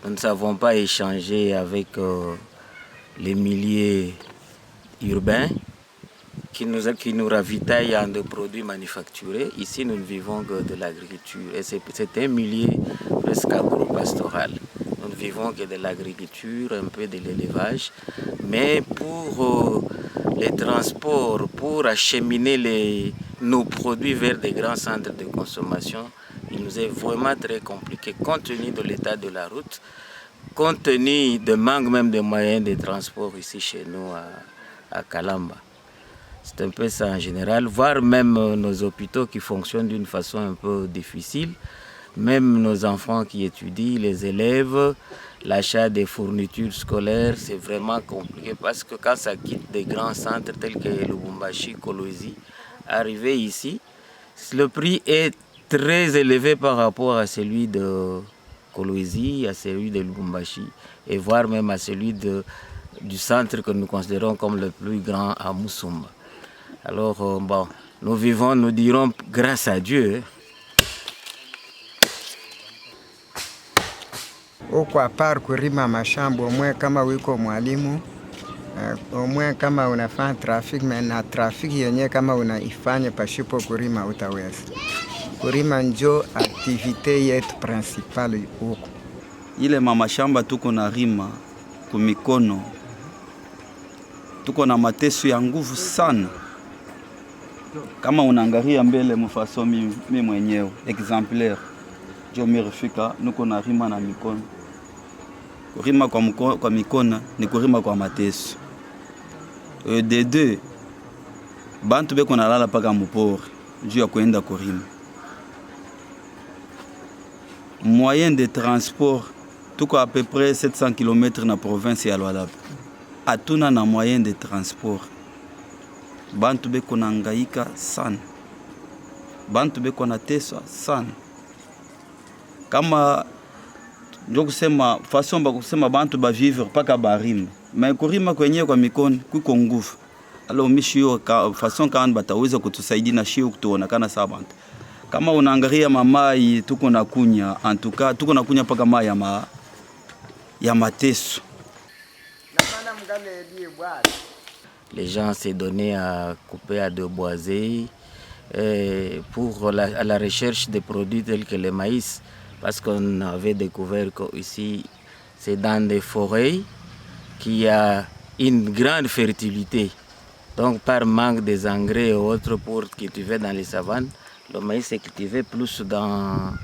nous ne savons pas échanger avec les milieux urbains qui nous ravitaillent en de produits manufacturés. Ici, nous ne vivons que de l'agriculture et c'est un milieu presque agro-pastoral. Nous ne vivons que de l'agriculture, un peu de l'élevage, mais pour les transports, pour acheminer nos produits vers des grands centres de consommation, il nous est vraiment très compliqué compte tenu de l'état de la route, compte tenu de manque même de moyens de transport ici chez nous à Kalamba. C'est un peu ça en général, voire même nos hôpitaux qui fonctionnent d'une façon un peu difficile, même nos enfants qui étudient, les élèves, l'achat des fournitures scolaires, c'est vraiment compliqué parce que quand ça quitte des grands centres tels que Lubumbashi, Kolwezi, arriver ici, le prix est très élevé par rapport à celui de Kolwezi, à celui de Lubumbashi et voire même à celui du centre que nous considérons comme le plus grand à Musumba. Alors, bon, nous vivons, nous dirons grâce à Dieu. Kwa par kulima mashamba omwe kama wiko mwalimu omwe kama unafanya trafiki na trafiki yenyewe kama unaifanya pasipo kulima utaweza. Kulima njo aktivite yetu principale huko. Ile mashamba tuko na rima kumikono, tuko na mateso ya nguvu sana. Kama unaangalia mbele mfaso mimi mwenyewe exemplaire jo mirifika nuko na rima na mikono. Kurima kwa mikono ni kurima kwa mateso. De deux, bantu beko nalala paka mupori juu ya kuenda kurima. Moyen de transport tuko à peu près 700 km na province ya Lualaba. Atuna na moyen de transport. Bantu beko nangaika sana. Bantu beko nateswa sana. Kama ndio kusema façon ba kusema bantu ba vivre paka barima. Mais kurima kwenyewe kwa mikono kuko nguvu. Alors mishio façon kana bataweza kutusaidia na shio kutuonekana sawa bantu. Kama unaangalia mamai tuko na kunya en tout cas tuko na kunya paka mai ya mateso. Les gens s'est donné à couper, à déboiser pour à la recherche de produits tels que le maïs. Parce qu'on avait découvert qu'ici, c'est dans des forêts qu'il y a une grande fertilité. Donc par manque des engrais et autres pour cultiver dans les savanes, le maïs est cultivé plus dans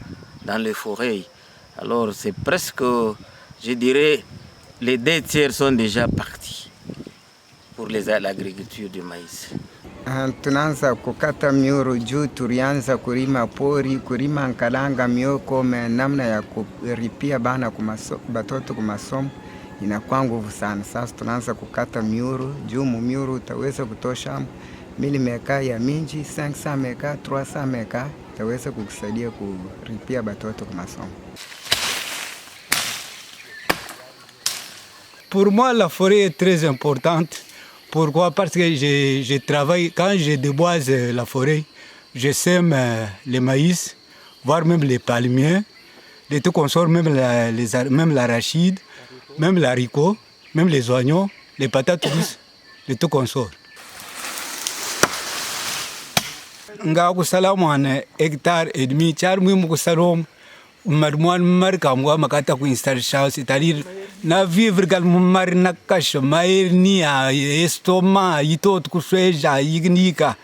les forêts. Alors c'est presque, je dirais, les 2 tiers sont déjà partis pour l'agriculture du maïs. Tunaanza kukata mioro juu tulianza kulima pori, kulima nkalanga mioko namna ya kuripia bana batoto kumasomo inakuwa nguvu sana. Sasa tunaanza kukata mioro juu mioro utaweza kutosha milimeka ya minji 500 meka 300 meka utaweza kukusaidia kuripia batoto kumasomo. Pour moi, la forêt est très importante. Pourquoi? Parce que je travaille, quand je déboise la forêt, je sème les maïs, voire même les palmiers, les tout consort, même l'arachide, même l'haricot, même les oignons, les patates douces, les tout consort. Nga kusalamu an hectare et demi, char mwimu kusalom, marmuan marka mwa makata ku installation, c'est-à-dire na vivre gal mar na cache maïr ni a estomac ito kusweja ignika,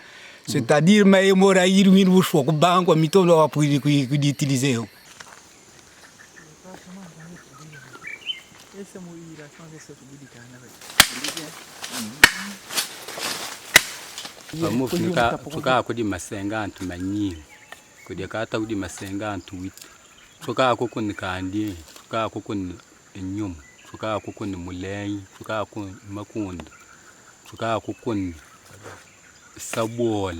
c'est-à-dire mai mora irwin wusho ku banko mitolo wa pour utiliser. Amufika tuka kudi masenga antu manyi kudi kata kudi masenga antu wit tuka kokun kandi tuka kokun nyum tuka kokun mulai tuka kokun makund tuka kokun sabol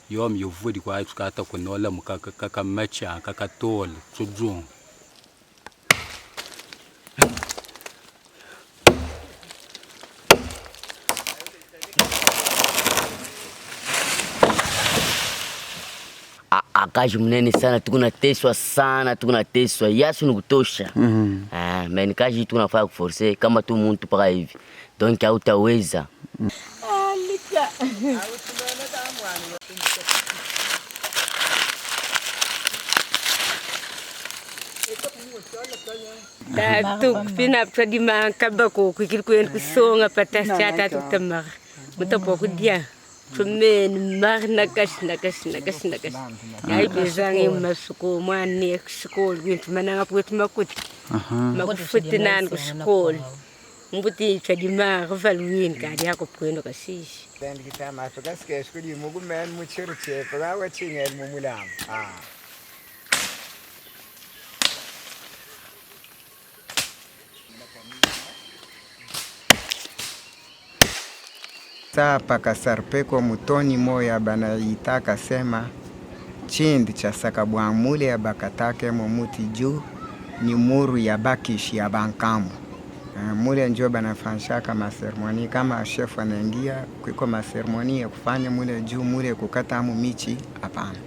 yom yovudi kwa tuka ta kunola mukaka macha kakatol tujun. Akaji mnene sana, tunateswa sana, tunateswa. Yasu ni kutosha. Mais nikaji tunafaa kuforce kama tu muntu paka hivi. Donc hautaweza. Tatu pina padi makaba ko kikilkuen kusonga patachata tutamar. Mutapo dia. Tumen mar nakas. Ai bezangi masuko mane school wint mananga puet makut. Makufutinan ko school. Mbuti padi mar valuin ka dia ko pueno kasis. Dan kita masuk ke sekolah mugu men mucerce pagawa cingel mumulam. Saa pakasarpeko mutoni moya banaitaka sema chindi cha sakabwamule ya bakatake momuti juu ni muru ya bakishi ya bankambu. Mule njo banafanshaka maseremoni kama chef anaingia kuko maseremoni ya kufanya mule juu mule kukata michi hapana.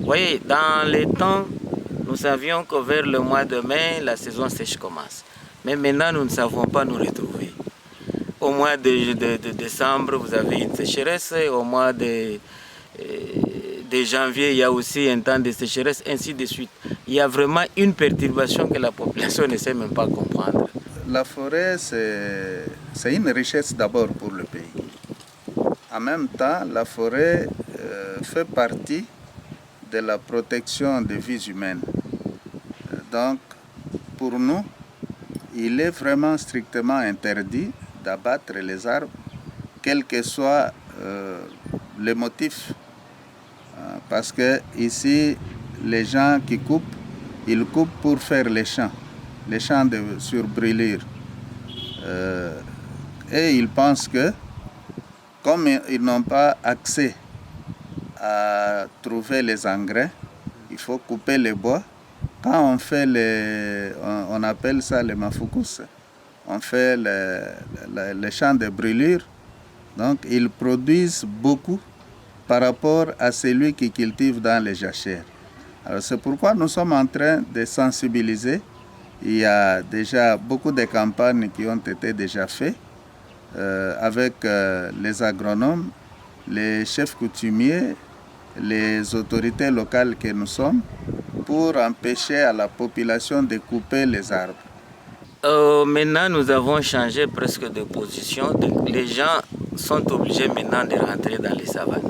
Oui, dans les temps, nous savions que vers le mois de mai, la saison sèche commence. Mais maintenant, nous ne savons pas nous retrouver. Au mois de décembre, vous avez une sécheresse. Au mois de janvier, il y a aussi un temps de sécheresse, ainsi de suite. Il y a vraiment une perturbation que la population ne sait même pas comprendre. La forêt, c'est une richesse d'abord pour le pays. En même temps, la forêt fait partie de la protection des vies humaines. Donc, pour nous, il est vraiment strictement interdit d'abattre les arbres, quel que soit le motif. Parce que ici, les gens qui coupent, ils coupent pour faire les champs sur brûlure. Et ils pensent que, comme ils n'ont pas accès à trouver les engrais, il faut couper les bois. Quand on fait on appelle ça les mafukus, on fait les champs de brûlure, donc ils produisent beaucoup par rapport à celui qui cultive dans les jachères. Alors c'est pourquoi nous sommes en train de sensibiliser. Il y a déjà beaucoup de campagnes qui ont été déjà faites avec les agronomes, les chefs coutumiers, les autorités locales que nous sommes pour empêcher à la population de couper les arbres. Maintenant, nous avons changé presque de position. Les gens sont obligés maintenant de rentrer dans les savanes.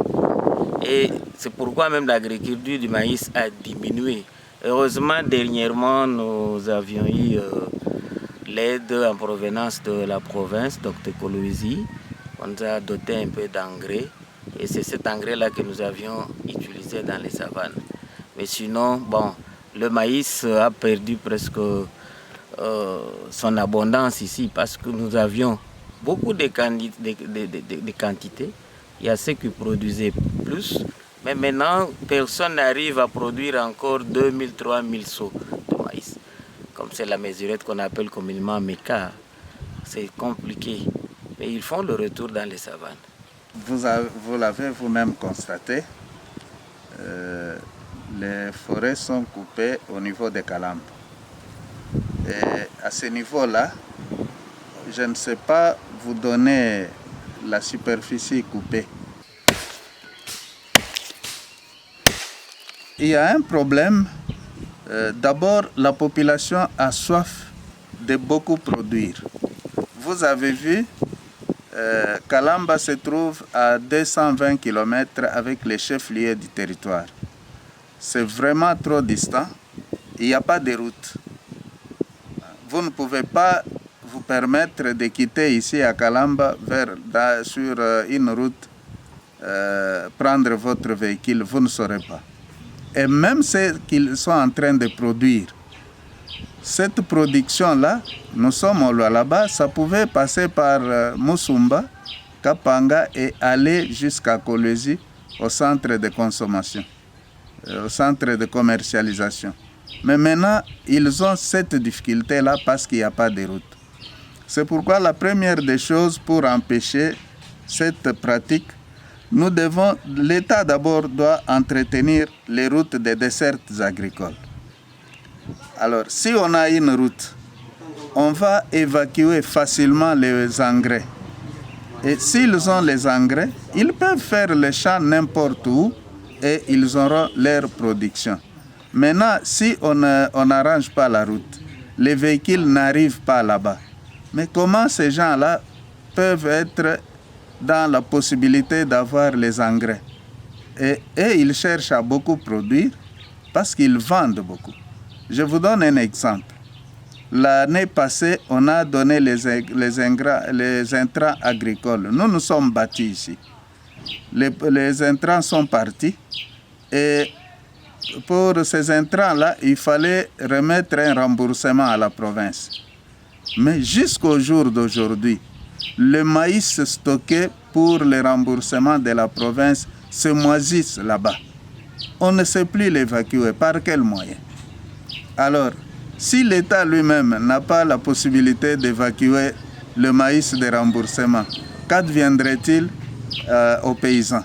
Et c'est pourquoi même l'agriculture du maïs a diminué. Heureusement, dernièrement, nous avions eu l'aide en provenance de la province, Dr Kolwezi. On nous a doté un peu d'engrais. Et c'est cet engrais-là que nous avions utilisé dans les savanes. Mais sinon, bon, le maïs a perdu presque son abondance ici parce que nous avions beaucoup de quantités. Il y a ceux qui produisaient plus. Mais maintenant, personne n'arrive à produire encore 2000, 3000 seaux de maïs. Comme c'est la mesurette qu'on appelle communément méca, c'est compliqué. Mais ils font le retour dans les savanes. Vous l'avez vous-même constaté, les forêts sont coupées au niveau des Kalamba. Et à ce niveau-là, je ne sais pas vous donner la superficie coupée. Il y a un problème. D'abord, la population a soif de beaucoup produire. Vous avez vu, Kalamba se trouve à 220 km avec les chefs-lieux du territoire. C'est vraiment trop distant. Il n'y a pas de route. Vous ne pouvez pas vous permettre de quitter ici à Kalamba sur une route, prendre votre véhicule, vous ne saurez pas. Et même ce qu'ils sont en train de produire, cette production-là, nous sommes au là-bas, ça pouvait passer par Musumba, Kapanga et aller jusqu'à Kolwezi, au centre de consommation, au centre de commercialisation. Mais maintenant, ils ont cette difficulté-là parce qu'il n'y a pas de route. C'est pourquoi la première des choses pour empêcher cette pratique, l'État d'abord doit entretenir les routes des dessertes agricoles. Alors, si on a une route on va évacuer facilement les engrais. Et s'ils ont les engrais, ils peuvent faire les champs n'importe où et ils auront leur production. Maintenant, si on n'arrange pas la route, les véhicules n'arrivent pas là-bas. Mais comment ces gens-là peuvent être dans la possibilité d'avoir les engrais? Et ils cherchent à beaucoup produire parce qu'ils vendent beaucoup. Je vous donne un exemple. L'année passée, on a donné les intrants agricoles. Nous nous sommes battus ici. Les intrants sont partis. Et pour ces intrants-là, il fallait remettre un remboursement à la province. Mais jusqu'au jour d'aujourd'hui, le maïs stocké pour le remboursement de la province se moisissent là-bas. On ne sait plus l'évacuer. Par quel moyen? Alors, si l'État lui-même n'a pas la possibilité d'évacuer le maïs de remboursement, qu'adviendrait-il aux paysans?